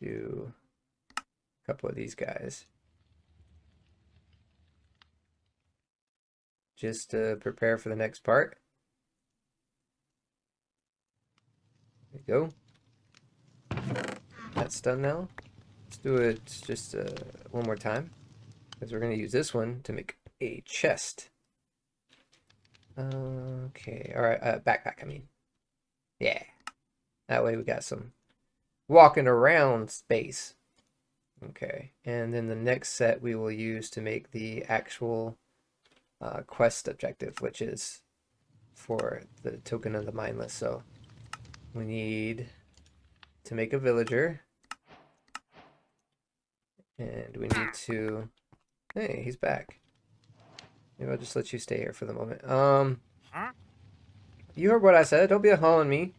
do a couple of these guys. Just to prepare for the next part. There you go. That's done now. Let's do it just one more time, because we're going to use this one to make a chest. Okay, all right, backpack, I mean. Yeah, that way we got some walking around space. Okay, and then the next set we will use to make the actual quest objective, which is for the token of the mindless. So we need to make a villager, and we need to, hey, he's back. Maybe I'll just let you stay here for the moment. You heard what I said. Don't be a on me.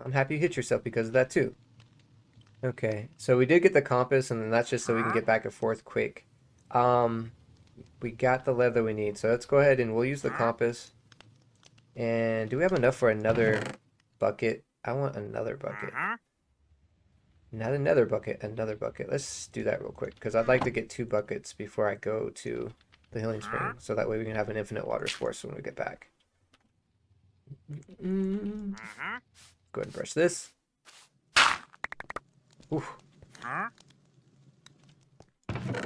I'm happy you hit yourself because of that too. Okay, so we did get the compass, and then that's just so we can get back and forth quick. We got the leather we need, so let's go ahead and we'll use the compass. And do we have enough for another bucket? I want another bucket. Not another bucket, another bucket. Let's do that real quick, because I'd like to get 2 buckets before I go to the healing spring, so that way we can have an infinite water source when we get back. Go ahead and brush this. Ooh.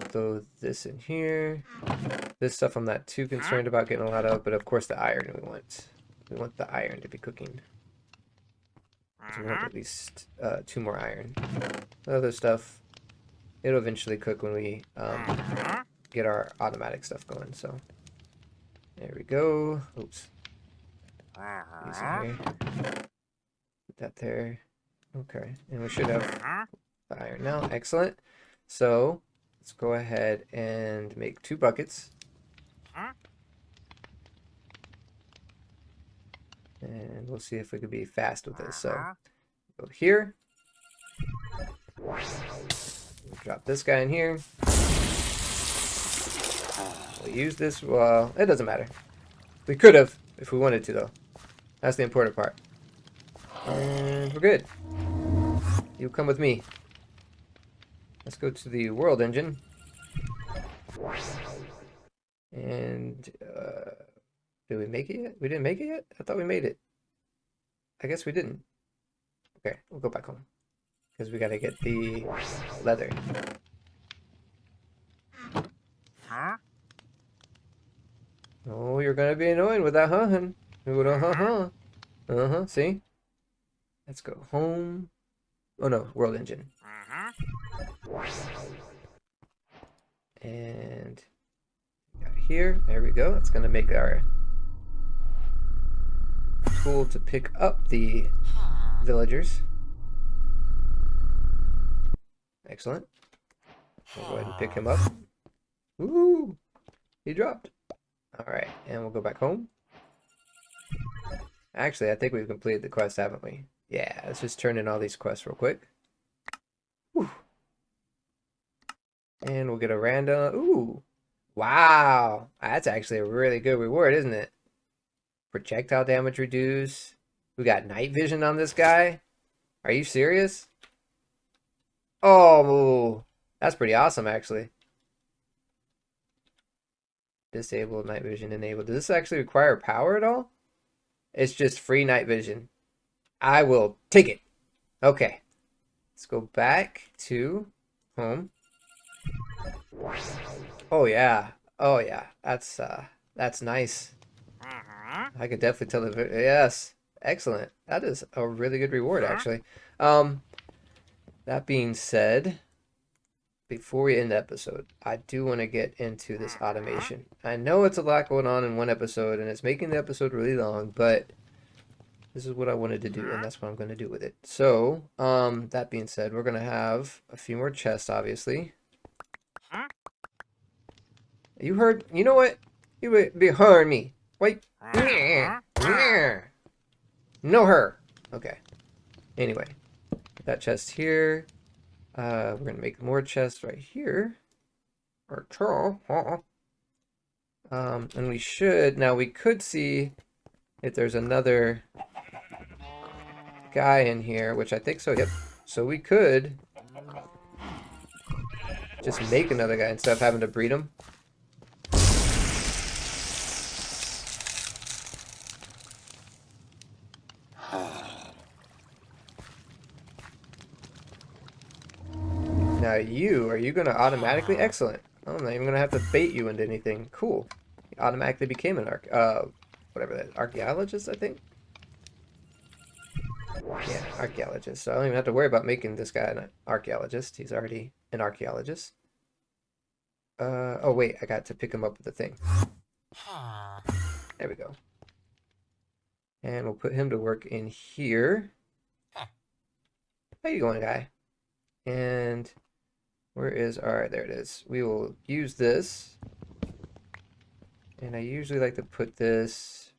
Throw this in here. This stuff I'm not too concerned about getting a lot of, but of course the iron we want. We want the iron to be cooking. So we want at least 2 more iron. The other stuff, it'll eventually cook when we get our automatic stuff going. So there we go. Oops. Easy here. Put that there. Okay, and we should have the iron now. Excellent. So let's go ahead and make 2 buckets. And we'll see if we can be fast with this. So go here. We'll drop this guy in here. We'll use this. Well, it doesn't matter. We could have if we wanted to, though. That's the important part. And we're good. You come with me. Let's go to the world engine. And did we make it yet? We didn't make it yet? I thought we made it. I guess we didn't. Okay, we'll go back home, because we gotta get the leather. Oh, you're gonna be annoying with that, huh, hun? See? Let's go home. Oh no, world engine. And got here. There we go. That's gonna make our tool to pick up the villagers. Excellent. We'll go ahead and pick him up. Woo! He dropped. Alright, and we'll go back home. Actually, I think we've completed the quest, haven't we? Yeah, let's just turn in all these quests real quick. Whew. And we'll get a random... Ooh! Wow! That's actually a really good reward, isn't it? Projectile damage reduced. We got night vision on this guy. Are you serious? Oh, that's pretty awesome, actually. Disabled night vision enabled. Does this actually require power at all? It's just free night vision. I will take it. Okay. Let's go back to home. Oh yeah. Oh yeah. That's nice. I could definitely tell the yes. Excellent. That is a really good reward, actually. That being said, before we end the episode, I do want to get into this automation. I know it's a lot going on in one episode, and it's making the episode really long, but this is what I wanted to do, and that's what I'm going to do with it. So, that being said, we're going to have a few more chests, obviously. You heard, you know what? You would be hearing me. Wait. No her. Okay. Anyway, that chest here. We're going to make more chests right here. And we should, now we could see if there's another guy in here, which I think so, yep. So we could just make another guy instead of having to breed him. Now are you going to automatically? Excellent. I'm not even going to have to bait you into anything. Cool. You automatically became an whatever that, archaeologist, I think? Yeah, archaeologist. So I don't even have to worry about making this guy an archaeologist. He's already an archaeologist. Oh wait, I got to pick him up with the thing. There we go. And we'll put him to work in here. How you going, guy? And where is, all right, there it is. We will use this. And I usually like to put this,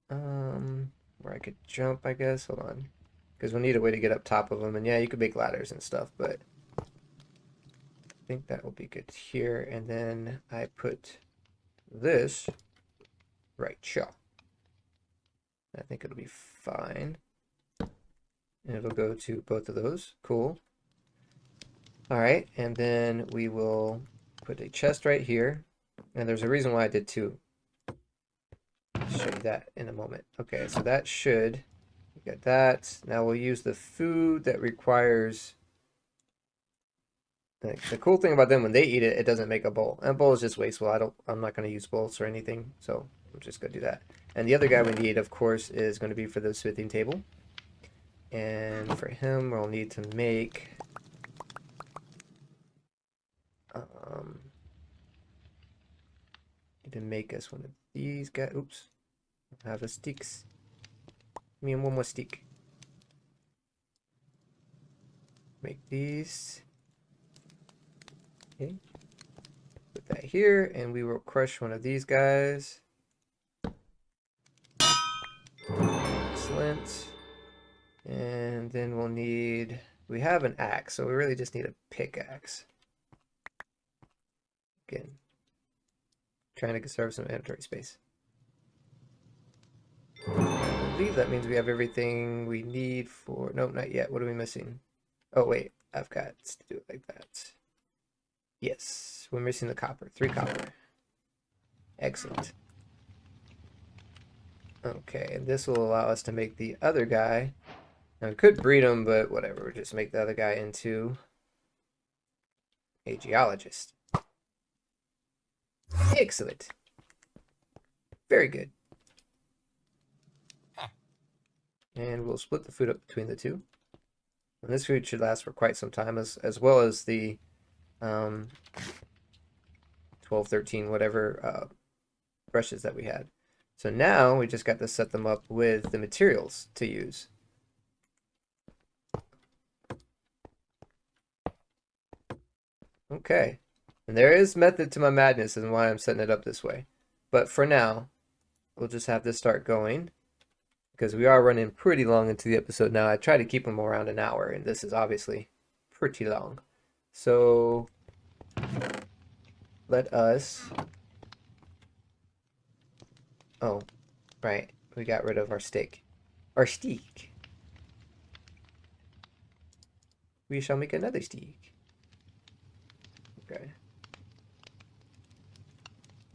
where I could jump, I guess. Hold on. Because we'll need a way to get up top of them. And yeah, you could make ladders and stuff, but I think that will be good here. And then I put this right here. I think it'll be fine. And it'll go to both of those. Cool. All right, and then we will put a chest right here. And there's a reason why I did two. I'll show you that in a moment. Okay, so that should, we got that. Now we'll use the food that requires, the cool thing about them, when they eat it, it doesn't make a bowl. And a bowl is just wasteful. I'm not going to use bowls or anything, so I'm just going to do that. And the other guy we need, of course, is going to be for the smithing table. And for him, we'll need to make need to make us one of these guys. Oops, I have a sticks. Give me one more stick. Make these. Okay. Put that here, and we will crush one of these guys. Excellent. And then we'll need, we have an axe, so we really just need a pickaxe. Again, trying to conserve some inventory space. I believe that means we have everything we need for, nope, not yet. What are we missing? Oh wait, I've got to do it like that. Yes, we're missing the copper. 3 copper. Excellent. Okay, and this will allow us to make the other guy. Now we could breed him, but whatever. We'll just make the other guy into a geologist. Excellent. Very good. And we'll split the food up between the two. And this food should last for quite some time, as well as the 12, 13, whatever brushes that we had. So now we just got to set them up with the materials to use. Okay. And there is method to my madness and why I'm setting it up this way. But for now, we'll just have this start going, because we are running pretty long into the episode now. I try to keep them around an hour, and this is obviously pretty long. So let us, oh, right, we got rid of our steak. Our steak. We shall make another steak. Okay.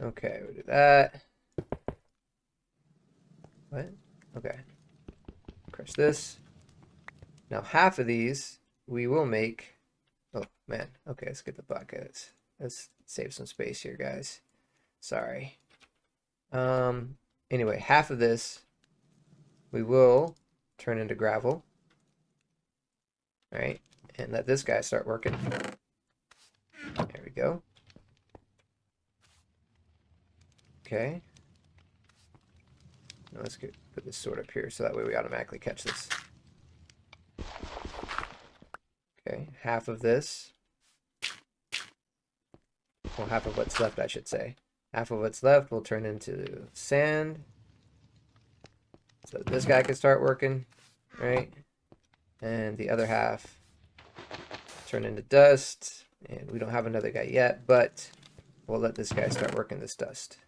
Okay, we'll do that. What? Okay. Crush this. Now half of these we will make. Oh man. Okay, let's get the buckets. Let's save some space here, guys. Sorry. Anyway, half of this we will turn into gravel. All right, and let this guy start working. There we go. Okay. Now let's put this sword up here so that way we automatically catch this. Okay, half of this. Well, half of what's left, I should say. Half of what's left will turn into sand. So this guy can start working, right? And the other half turn into dust. And we don't have another guy yet, but we'll let this guy start working this dust.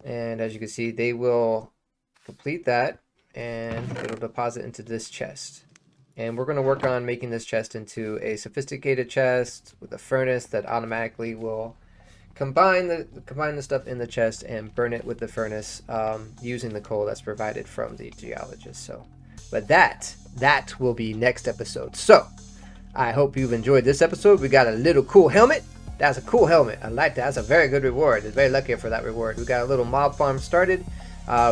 And as you can see, they will complete that, and it'll deposit into this chest. And we're going to work on making this chest into a sophisticated chest with a furnace that automatically will combine the stuff in the chest and burn it with the furnace using the coal that's provided from the geologist. So, but that will be next episode. So, I hope you've enjoyed this episode. We got a little cool helmet. That's a cool helmet. I like that. That's a very good reward. It's very lucky for that reward. We got a little mob farm started.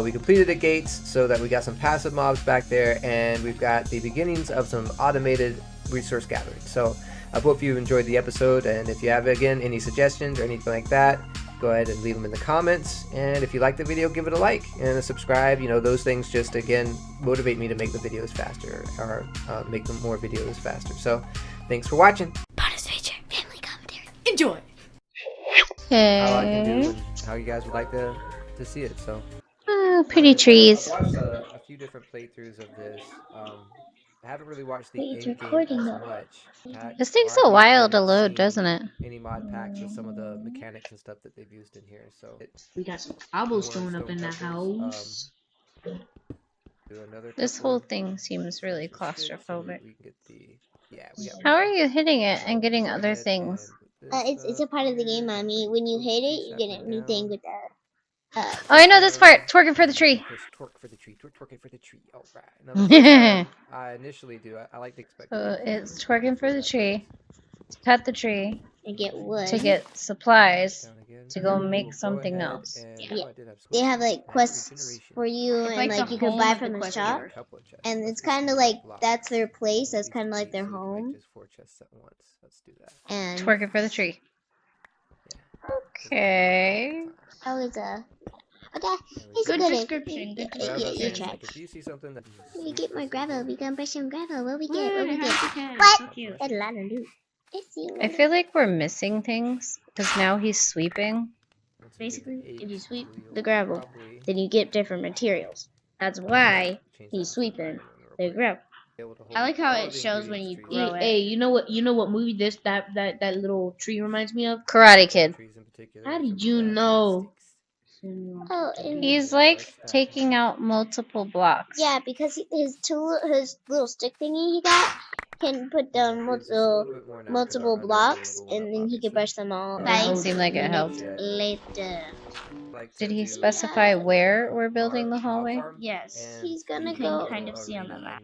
We completed the gates so that we got some passive mobs back there, and we've got the beginnings of some automated resource gathering. So I hope you enjoyed the episode, and if you have, again, any suggestions or anything like that, go ahead and leave them in the comments. And if you like the video, give it a like and a subscribe. You know, those things just, again, motivate me to make the videos faster, or make them more videos faster. So thanks for watching. Bonus feature, family commentary. Enjoy! How I can do and how you guys would like to see it. So Pretty trees. I've watched a few different playthroughs of this. I haven't really watched the Wait, it's in-game recording as though. much. This takes Or a I while haven't to load, seen doesn't it? any mod packs with some of the mechanics and stuff that they've used in here. So We got some cobblestone up in the Stone house. do another This couple whole of thing seems really sticks so claustrophobic. we can get the we got How are you hitting it and getting go other ahead things? and put this It's a part of the game, here. Mommy. When you hit it, Keep you get a sapling new thing down. with the. Oh, I know this part. Twerking for the tree. Push torque for the tree. Twerking for the tree. All right. Now, the first time I initially do. I like to expect. So it's twerking for the tree, to cut the tree, And get wood. to get supplies, Down again. to go We'll make something ahead else. and- Yeah. oh, I did have They have like squishy. quests Regeneration. for you, It's and like like the you can home buy of from the the quest shop. giver. A couple of chests. And Let's it's do kind of some like blocks. that's their place. At That's least kind of like three, their so we can make home. just 4 chests at once. Let's do that. And Twerking for the tree. Okay. that was a. Okay, There we it's go. Good good. description, good So as I was You saying, it's try. like if you see something that We get more gravel. We gonna brush some gravel. What we get? What? What we get? So What? cute. Got a lot of loot. Let's see. I feel like we're missing things because now he's sweeping. Basically, if you sweep the gravel, then you get different materials. That's why he's sweeping the gravel. I like how it shows when you grow it. Hey, you know what movie that little tree reminds me of? Karate Kid. How did you know? Oh, and He's like taking out multiple blocks. yeah, because his little stick thingy he got can put down multiple blocks, and then he can brush them all. Doesn't seem like it helped. Later. Did he specify where we're building the hallway? Yes. He's gonna You can go. kind of see on the map.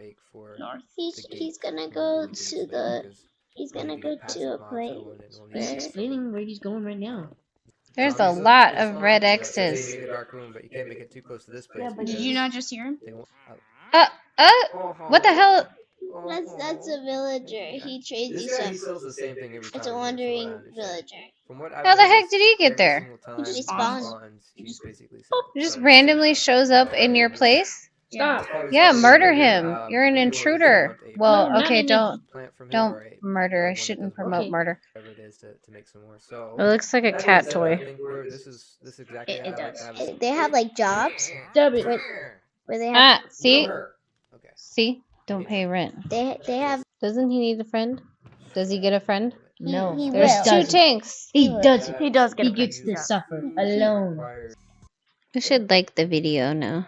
North. He's gonna go to the. He's gonna go to a place. He's explaining where he's going right now. There's a lot of red X's. Make a dark room, but you can't make it too close to this place. Yeah, but did because you not just hear him? they won't- What the hell? That's a villager. He trades you This guy, he stuff. sells the same thing every time. It's a from what I wandering understand. villager. From what I've How the heck noticed, did he get every there? single time He just he spawns. he's basically He just randomly shows up in your place? Stop. Yeah, murder him. You're an intruder. Well, No, okay, not don't murder. I shouldn't promote Okay. murder. Whatever it is to make some more. So It looks like a that cat being said, I toy. think this is exactly It how I like does. to have this. They have like jobs Stop it. where they have See? Okay. See? Don't pay rent. they have Doesn't he need a friend? Does he get a friend? No. he There's will. 2 tanks. He does. He does get He a gets friend, to yeah. suffer alone. You should like the video now.